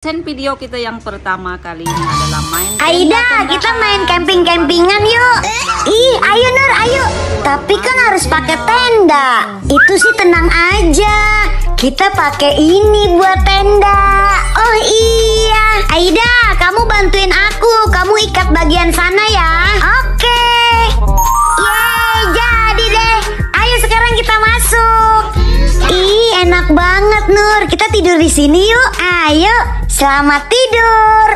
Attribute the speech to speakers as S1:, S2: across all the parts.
S1: Video kita yang pertama kali ini adalah main
S2: Aida, kita main camping-campingan yuk. Ih, ayo Nur, ayo. Tapi kan harus pakai tenda. Itu sih tenang aja. Kita pakai ini buat tenda. Oh iya, Aida, kamu bantuin aku. Kamu ikat bagian sana ya. Oke. Yeay, jadi deh. Ayo sekarang kita masuk. Ih, enak banget Nur. Kita tidur di sini yuk. Ayo. Selamat tidur.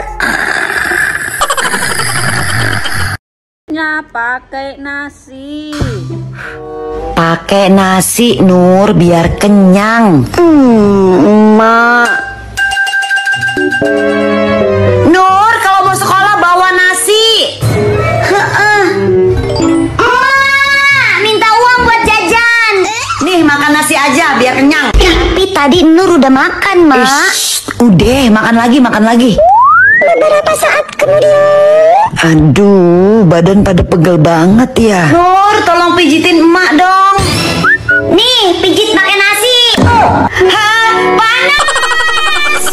S1: Pakai nasi.
S3: Pakai nasi Nur biar kenyang.
S2: Mak.
S3: Nur kalau mau sekolah bawa nasi.
S2: Minta uang buat jajan.
S3: Nih makan nasi aja biar kenyang.
S2: Tapi tadi Nur udah makan, Mak.
S3: Udah makan lagi.
S2: Beberapa saat kemudian.
S3: Aduh badan pada pegel banget ya. Nur tolong pijitin emak dong.
S2: Nih, pijit pakai nasi.
S3: Panas.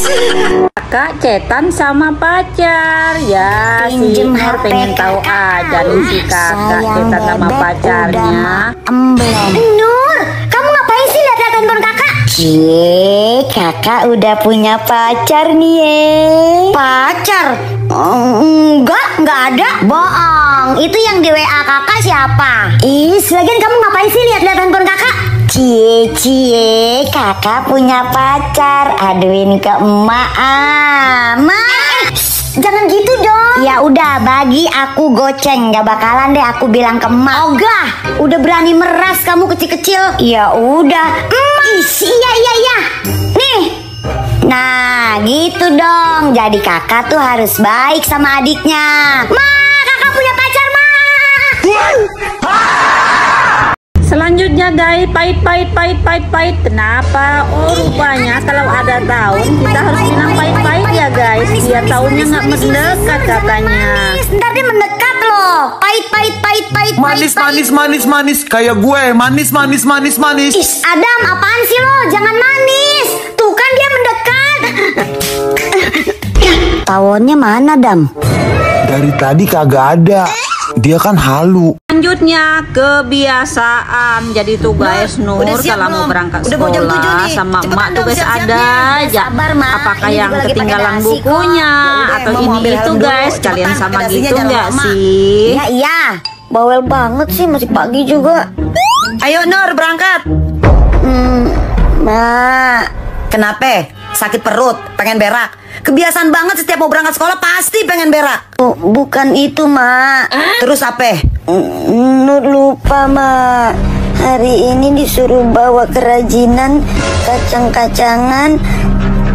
S1: Kakak cetan sama pacar ya. Si
S2: Pinjem
S1: Nur
S2: HP
S1: pengen tahu
S2: kakak.
S1: aja nih si kakak cetan sama pacarnya.
S2: Nur, kamu ngapain sih lihat handphone kakak? Kakak udah punya pacar nih ye. Pacar? Enggak ada. Bohong, itu yang di WA kakak siapa? Lagian kamu ngapain sih lihat handphone kakak? Cie, kakak punya pacar. Aduin ke emak jangan gitu dong. Ya udah, bagi aku goceng. Gak bakalan deh aku bilang ke emak. Ogah, udah berani meras kamu kecil-kecil. Ya udah. Iya. Nih. Nah, gitu dong. Jadi kakak tuh harus baik sama adiknya. Kakak punya pacar,
S1: Selanjutnya guys, pahit. Kenapa? Oh rupanya kalau ada tahun kita harus bilang pahit ya guys. Biar tahunnya nggak mendekat katanya.
S2: Ntar dia mendekat loh. Pahit.
S4: Manis kayak gue. Manis.
S2: Adam, apaan sih lo? Jangan manis. Tuh kan dia mendekat. Tawonnya mana, Dam?
S4: Dari tadi kagak ada. Dia kan halu.
S1: Selanjutnya kebiasaan. Jadi tuh guys, Nur kalau mau berangkat sekolah sama emak tuh guys ada aja. Apakah yang ketinggalan bukunya atau ini itu guys? Kalian sama gitu nggak sih?
S2: Iya. Bawel banget sih, masih pagi juga.
S3: Ayo Nur berangkat.
S2: Mak.
S3: Kenapa? Sakit perut, pengen berak. Kebiasaan banget setiap mau berangkat sekolah pasti pengen berak.
S2: Bukan itu, Mak.
S3: Terus apa?
S2: Nur lupa, Mak. Hari ini disuruh bawa kerajinan kacang-kacangan,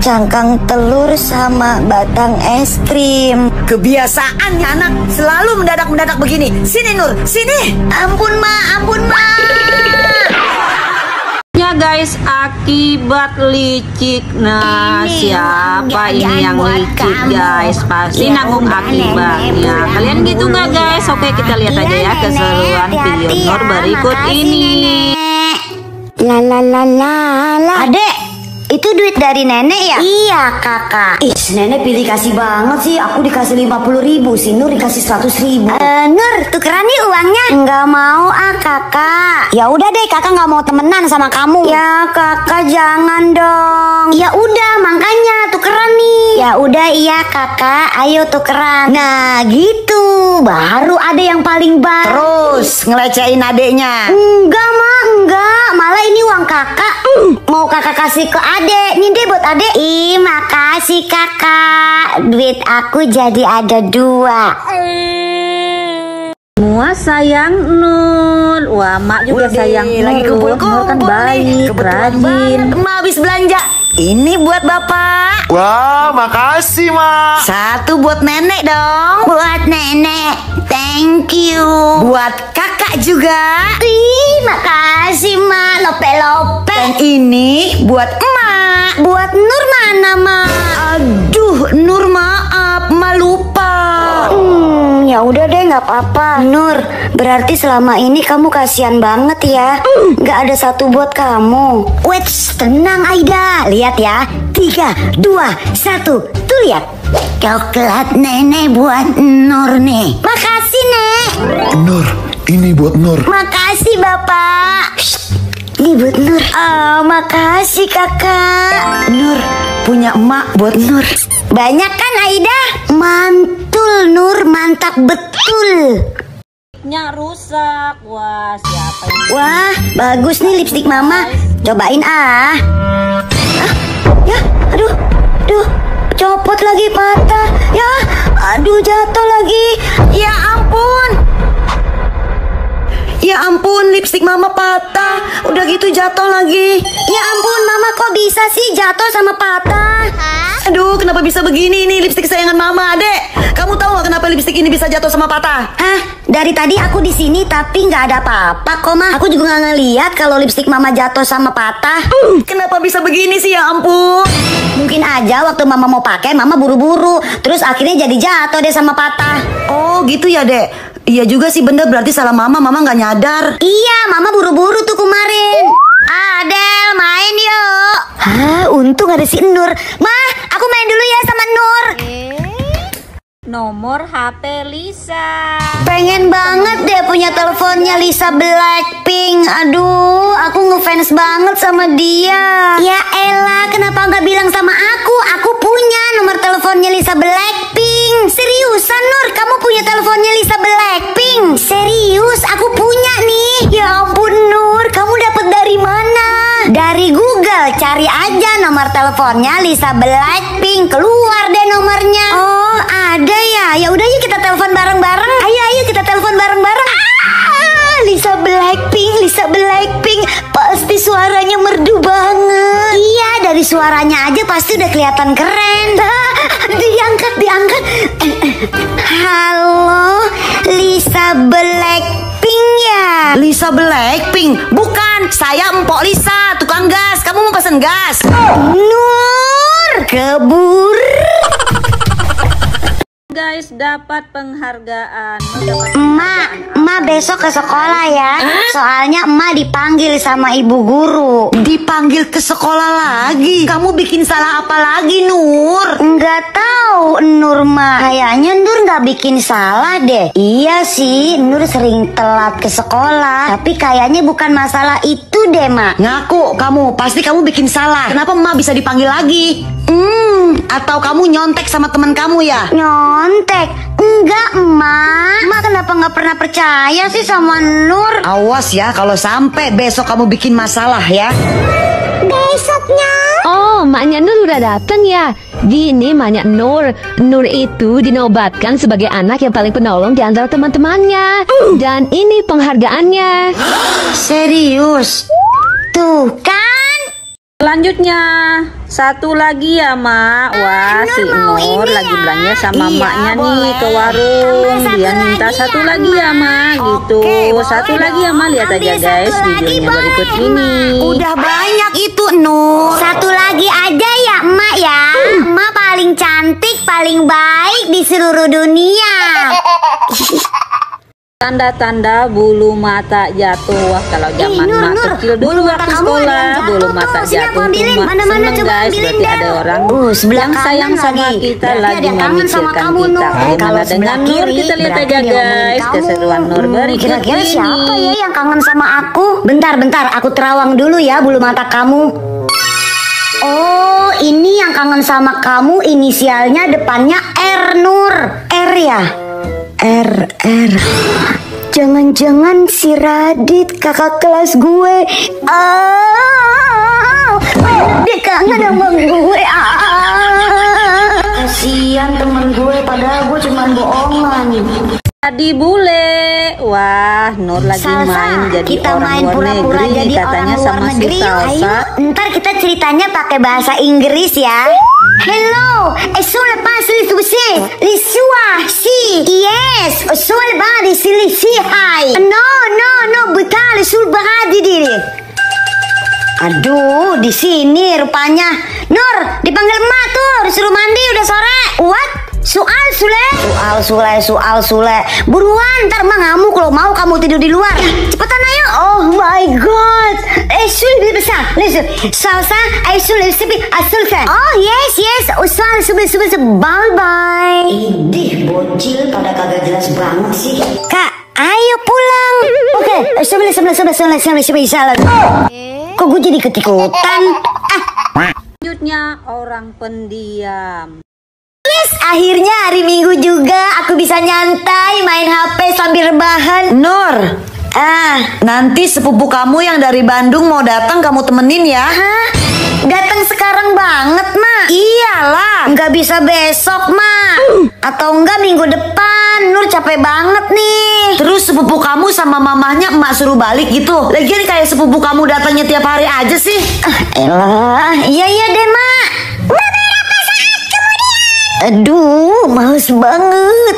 S2: cangkang telur sama batang es krim.
S3: Kebiasaan ya anak, selalu mendadak begini. Sini Nur, sini.
S2: Ampun, Mak.
S1: Ya guys, akibat licik. Nah, siapa ini yang licik guys? Pasti nanggung akibatnya. Kalian gitu nggak guys? Oke, kita lihat aja ya keseruan video Nur berikut ini.
S2: Adek, itu duit dari nenek ya? Iya, kakak.
S3: Nenek pilih kasih banget sih. Aku dikasih 50.000, si Nur dikasih 100.000.
S2: Nur, tukeran nih uangnya. Nggak mau kakak. Ya udah deh, kakak nggak mau temenan sama kamu. Ya kakak jangan dong. Ya udah, makanya tukeran nih. Ya udah iya kakak, ayo tukeran. Nah gitu, baru ada yang paling baik.
S3: Terus ngelecehin adeknya.
S2: Enggak malah ini uang kakak. Mau kakak kasih ke adek. Nih deh buat adek. Makasih kakak. Duit aku jadi ada 2.
S1: Semua sayang Nur. Wah, mak juga sayang
S3: lagi
S1: Nur. Nur kan baik, rajin.
S3: Emak habis belanja. Ini buat bapak.
S4: Wah, makasih, Mak.
S3: Satu buat nenek dong.
S2: Buat nenek. Thank you.
S3: Buat kakak juga.
S2: Makasih mak. Lope.
S3: Dan ini buat emak.
S2: Buat Nur mana mak?
S3: Aduh, Nur maaf, emak lupa.
S2: Ya udah deh, nggak apa-apa. Nur, berarti selama ini kamu kasihan banget ya. Nggak ada satu buat kamu. Wait, tenang Aida. Lihat ya. 3, 2, 1, tuh lihat. Coklat nenek buat Nur nih. Makasih, Nek.
S4: Nur, ini buat Nur.
S2: Makasih, Bapak. Ini buat Nur. Oh, makasih, Kakak.
S3: Nur, punya emak buat Nur.
S2: Banyak kan, Aida? Mantul, Nur. Mantap betul.
S1: Nya rusak. Wah, siapa yang
S2: Wah, bagus nih lipstik Mama. Cobain ah. Ya, aduh, copot lagi patah. Ya, aduh jatuh lagi.
S3: Ya ampun. Ya ampun, lipstik Mama patah. Udah gitu jatuh lagi.
S2: Ya ampun, Mama kok bisa sih jatuh sama patah?
S3: Aduh, kenapa bisa begini nih lipstik kesayangan Mama, Dek? Kamu tahu nggak kenapa lipstik ini bisa jatuh sama patah?
S2: Hah? Dari tadi aku di sini tapi nggak ada apa-apa kok, Ma. Aku juga nggak ngeliat kalau lipstik Mama jatuh sama patah.
S3: Kenapa bisa begini sih, ya ampun?
S2: Mungkin aja waktu Mama mau pakai, Mama buru-buru, terus akhirnya jadi jatuh deh sama patah.
S3: Oh gitu ya, Dek. Iya juga sih, bener, berarti salah Mama nggak nyadar.
S2: Iya, Mama buru-buru tuh kemarin. Adel, main yuk. Hah, untung ada si Nur. Ma, aku main dulu ya sama Nur.
S1: nomor HP Lisa?
S2: Pengen banget deh punya teleponnya Lisa Blackpink. Aduh, aku ngefans banget sama dia. Ya elah, kenapa nggak bilang sama aku? Aku punya nomor teleponnya Lisa Blackpink. Seriusan Nur, kamu punya teleponnya Lisa Blackpink? Serius, aku punya nih. Ya ampun Nur, kamu dapat dari mana? Dari Google, cari aja nomor teleponnya Lisa Blackpink. Keluar deh nomornya. Oh, ada ya. Ya udah yuk kita telepon bareng-bareng. Ayo kita telepon bareng-bareng. Lisa Blackpink. Pasti suaranya merdu banget. Iya, dari suaranya aja pasti udah kelihatan keren. Diangkat. Halo, Lisa Blackpink ya?
S3: Lisa Blackpink? Bukan, saya Empok Lisa, tukang gas. Kamu mau pesen gas?
S2: Nur, kebur.
S1: Guys, dapat penghargaan.
S2: Emak besok ke sekolah ya. Soalnya emak dipanggil sama ibu guru.
S3: Dipanggil ke sekolah lagi? Kamu bikin salah apa lagi, Nur?
S2: Nggak tahu, Nur mah. Kayaknya Nur nggak bikin salah deh. Iya sih, Nur sering telat ke sekolah. Tapi kayaknya bukan masalah itu deh, Mak.
S3: Ngaku kamu, pasti kamu bikin salah. Kenapa emak bisa dipanggil lagi? Atau kamu nyontek sama teman kamu ya?
S2: Nyontek? Enggak, Emak. Emak kenapa nggak pernah percaya sih sama Nur?
S3: Awas ya kalau sampai besok kamu bikin masalah ya.
S2: Besoknya?
S5: Oh, maknya Nur udah datang ya. Gini maknya Nur. Nur itu dinobatkan sebagai anak yang paling penolong di antara teman-temannya. Dan ini penghargaannya.
S2: Serius? Tuh kan?
S1: Selanjutnya, satu lagi ya Mak. Wah, si Nur lagi belanja sama maknya nih ke warung. Dia minta satu lagi ya Mak, gitu. Satu lagi ya Mak, lihat aja guys videonya berikut ini.
S2: Udah banyak itu Nur. Satu lagi aja ya Emak ya. Emak paling cantik, paling baik di seluruh dunia.
S1: Tanda-tanda bulu mata jatuh. Wah, kalau zaman Mak kecil dulu waktu sekolah, bulu mata jatuh tuh Mak seneng guys. Berarti ada orang yang sayang sama kita, lagi memikirkan kita. Bagaimana dengan Nur? Kita lihat aja guys keseruan Nur berikut
S2: Kira-kira
S1: ini.
S2: siapa ya yang kangen sama aku? Bentar, aku terawang dulu ya bulu mata kamu. Oh, ini yang kangen sama kamu, inisialnya depannya R, Nur. R ya? R. Jangan-jangan si Radit, kakak kelas gue. Dia kangen sama gue. Kasian temen gue, padahal gue cuma bohongan.
S1: Tadi bule. Wah, Nur lagi main jadi
S2: kita
S1: orang
S2: main
S1: luar
S2: pura-pura
S1: negeri
S2: jadi
S1: katanya
S2: orang luar
S1: sama si
S2: negeri.
S1: Salsa.
S2: Ayo, ntar kita ceritanya pakai bahasa Inggris ya. Hello, sono pas li subse, li sua, si, yes, sono badi si li si hai. No, betal sul badi diri. Aduh, di sini rupanya. Nur, dipanggil emak tuh, disuruh mandi udah sore. What? Soal Sule?
S3: Soal
S2: soal Sule. Buruan, ntar Emak ngamuk loh. Mau kamu tidur di luar. Cepetan ayo. Oh my god. Sule besar. Listen. Salsa, Sule Sulsa. Oh yes. Usman bye bye. Idih, bocil pada kagak jelas banget sih. Kak, ayo pulang. Oke, sebelah. Kok gue jadi ikut-ikutan?
S1: Selanjutnya orang pendiam.
S2: Yes, akhirnya hari Minggu juga aku bisa nyantai main HP sambil rebahan.
S3: Nur, nanti sepupu kamu yang dari Bandung mau datang kamu temenin ya.
S2: Hah? Datang sekarang banget, Mak?
S3: Iyalah.
S2: Nggak bisa besok, Mak. Atau enggak minggu depan. Nur capek banget nih.
S3: Terus sepupu kamu sama mamahnya emak suruh balik gitu. Lagian kayak sepupu kamu datangnya tiap hari aja sih.
S2: Elah, iya deh, Mak. Beberapa saat kemudian. Aduh, males banget.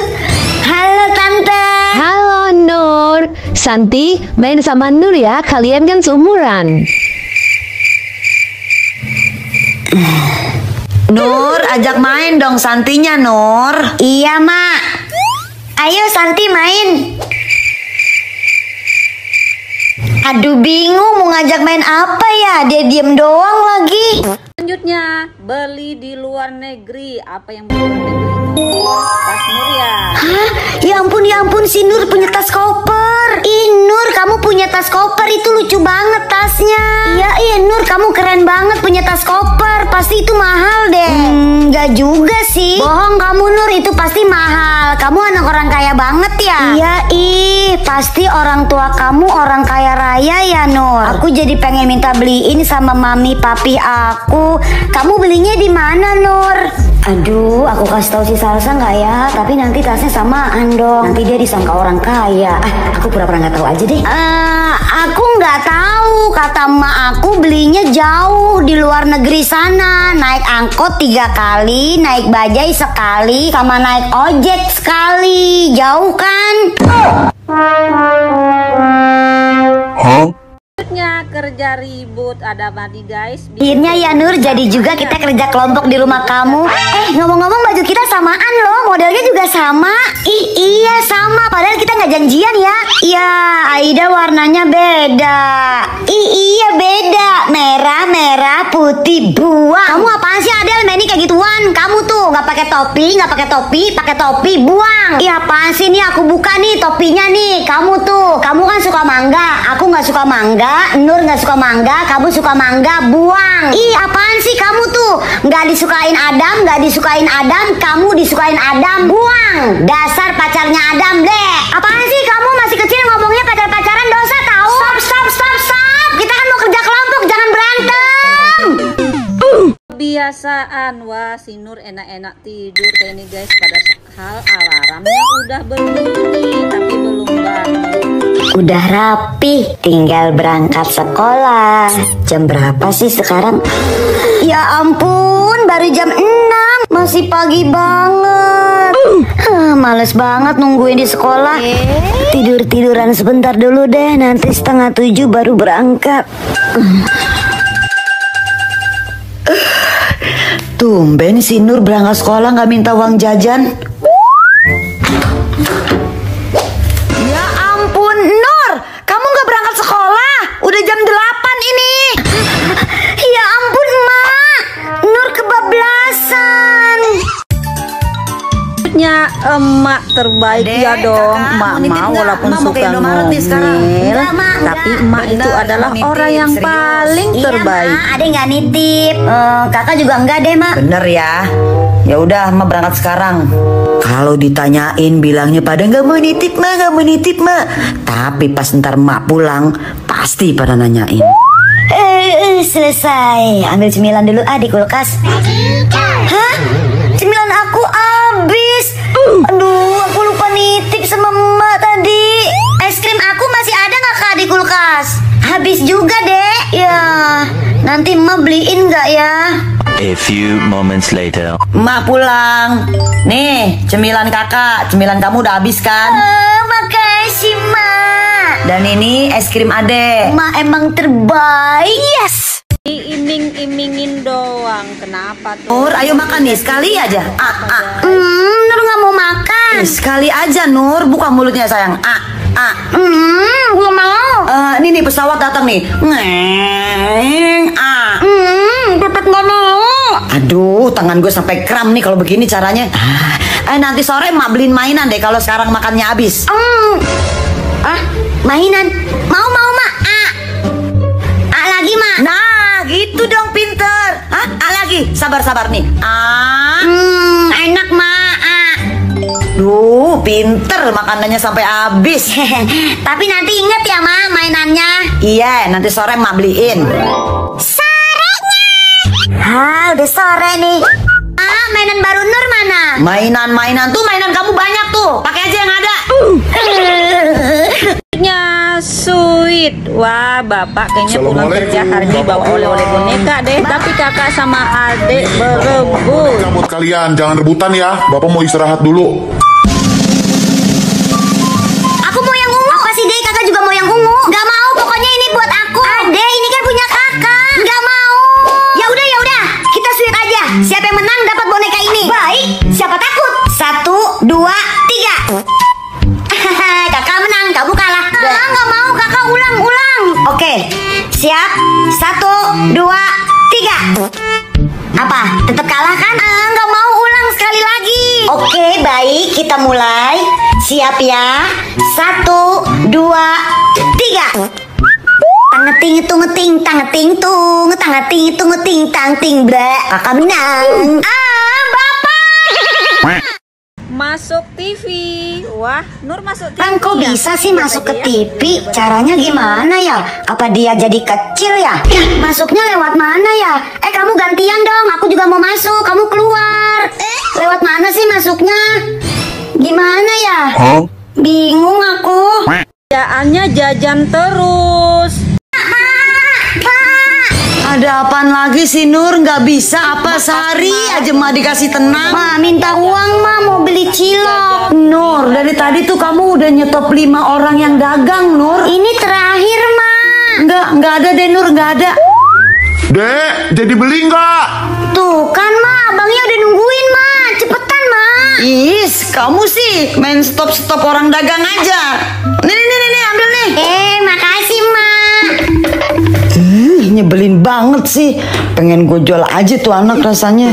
S2: Halo, Tante.
S5: Halo Nur, Santi main sama Nur ya, kalian kan seumuran.
S3: Nur, ajak main dong Santinya, Nur.
S2: Iya, Mak. Ayo Santi main. Aduh, bingung mau ngajak main apa ya? Dia diem doang lagi.
S1: Selanjutnya beli di luar negeri. Apa yang beli di luar negeri itu? Tas Nur ya.
S2: Hah? Ya ampun, si Nur punya tas koper. Ih, Nur, kamu punya tas koper, itu lucu banget tasnya. Iya, Nur, kamu keren banget punya tas koper. Pasti itu mahal deh. Enggak juga sih. Bohong kamu, Nur, itu pasti mahal. Kamu anak orang kaya banget ya? Iya, pasti orang tua kamu orang kaya raya ya, Nur. Aku jadi pengen minta beliin sama mami papi aku. Kamu belinya di mana, Nur? Aduh, aku kasih tahu si Salsa nggak ya? Tapi nanti tasnya samaan dong. Nanti dia disangka orang kaya. Aku pura-pura nggak tahu aja deh. Aku nggak tahu. Kata emak aku belinya jauh di luar negeri sana. Naik angkot 3 kali, naik bajai sekali, sama naik ojek sekali. Jauh kan?
S1: Selanjutnya kerja ribut. Ada mandi guys.
S2: Akhirnya ya Nur, jadi juga kita kerja kelompok di rumah kamu. Ngomong-ngomong baju kita samaan loh, modelnya juga sama. Iya sama, padahal kita nggak janjian ya. Iya, Aida warnanya beda. Iya beda, merah putih buang. Kamu apaan sih Adel, main kayak gituan? Kamu tuh nggak pakai topi, pakai topi buang. Iya apaan sih, nih aku buka nih topinya nih. Kamu kan suka mangga, aku nggak suka mangga. Nur nggak suka mangga, kamu suka mangga, buang. Ih, apaan sih kamu tuh? Nggak disukain Adam, kamu disukain Adam, buang. Dasar pacarnya Adam deh. Apaan sih kamu masih kecil ngomongnya pacaran dosa tahu? Stop. Kita kan mau kerja kelompok, jangan berantem.
S1: Kebiasaan. Wah, si Nur enak-enak tidur kayak ini guys. Padahal alarmnya udah berbunyi tapi belum bangun.
S2: Udah rapi, tinggal berangkat sekolah. Jam berapa sih sekarang? Ya ampun, baru jam 6. Masih pagi banget. Males banget nungguin di sekolah. Tiduran sebentar dulu deh. Nanti 6:30 baru berangkat.
S3: Tumben si Nur berangkat sekolah nggak minta uang jajan. Ya ampun, Nur, kamu nggak berangkat sekolah? Udah jam 8 ini.
S2: Ya ampun, Mak. Nur kebablasan.
S1: Selanjutnya emak terbaik ya dong. Emak mau walaupun suka ngomel, tapi emak itu adalah orang yang paling terbaik.
S2: Iya, Mak, Ade nggak nitip. Kakak juga enggak deh, Mak.
S3: Bener ya. Ya udah, emak berangkat sekarang. Kalau ditanyain bilangnya pada nggak mau nitip mak. Tapi pas ntar emak pulang pasti pada nanyain.
S2: Selesai. Ambil cemilan dulu di kulkas. Hah? Cemilan aku habis. Aduh, aku lupa nitip sama emak tadi. Es krim aku masih ada nggak Kak di kulkas? Habis juga deh. Ya, nanti emak beliin nggak ya?
S6: A few moments later.
S3: Emak pulang. Nih, cemilan kakak. Cemilan kamu udah habis kan?
S2: Makasih, Mak.
S3: Dan ini es krim adek.
S2: Mak emang terbaik. Yes.
S1: Diiming-imingin doang. Kenapa tuh?
S3: Nur, ayo makan nih sekali aja.
S2: Nur nggak mau makan.
S3: Sekali aja Nur, buka mulutnya sayang.
S2: Gak mau.
S3: Nih pesawat datang nih.
S2: Tetep nggak mau.
S3: Aduh, tangan gue sampai kram nih kalau begini caranya. Nanti sore mak beliin mainan deh kalau sekarang makannya habis.
S2: Mainan. Mau mak. Lagi mak.
S3: Nah, gitu dong pinter. Lagi, sabar nih.
S2: Enak mak.
S3: Duh, pinter makanannya sampai habis.
S2: Tapi nanti inget ya mak mainannya.
S3: Iya, nanti sore mak beliin.
S2: Sorenya. Udah sore nih. Mainan baru Nur mana?
S3: Mainan tuh mainan kamu banyak tuh. Pakai aja yang ada.
S1: Nya sweet. Wah, bapak kayaknya pulang kerja hari ini bawa oleh-oleh boneka deh. Tapi kakak sama adik berebut.
S7: Buat kalian jangan rebutan ya. Bapak mau istirahat dulu.
S2: Aku mau yang ungu. Apa sih Dek? Kakak juga mau yang ungu? Gak mau, pokoknya ini buat aku. Ade, ini kan punya kakak. Gak mau. Ya udah. Kita sweet aja. Siapa yang menang dapat boneka ini. Baik. Siapa takut? 1, 2, 3. Kakak menang, kamu kalah. Gak mau, kakak ulang. Oke, siap. 1, 2, 3. Apa? Tetap kalah kan? Gak mau ulang sekali lagi. Oke, baik. Kita mulai. Siap ya. 1, 2, 3. Tangeting itu ngeting, tangeting tung, tangeting itu ngeting, tangting bre. Kakak menang. Bapak.
S1: Masuk TV. Wah, Nur masuk TV.
S2: Kok
S1: ya?
S2: bisa sih masuk ke TV? Caranya gimana ya? Apa dia jadi kecil ya? Masuknya lewat mana ya? Kamu gantian dong. Aku juga mau masuk. Kamu keluar. Lewat mana sih masuknya? Gimana ya? Bingung aku.
S1: Kerjaannya jajan terus.
S3: Ada apaan lagi sih Nur? Nggak bisa apa sehari aja mah dikasih tenang.
S2: Ma, minta uang ma, mau beli cilok.
S3: Nur, dari tadi tuh kamu udah nyetop 5 orang yang dagang Nur.
S2: Ini terakhir ma.
S3: Nggak ada deh Nur, nggak ada.
S7: Dek, jadi beli nggak?
S2: Tuh kan ma, abangnya udah nungguin ma. Cepetan ma.
S3: Is, kamu sih main stop orang dagang aja. Nih, ambil nih.
S2: Makasih ma.
S3: Nyebelin banget sih. Pengen gue jual aja tuh anak rasanya.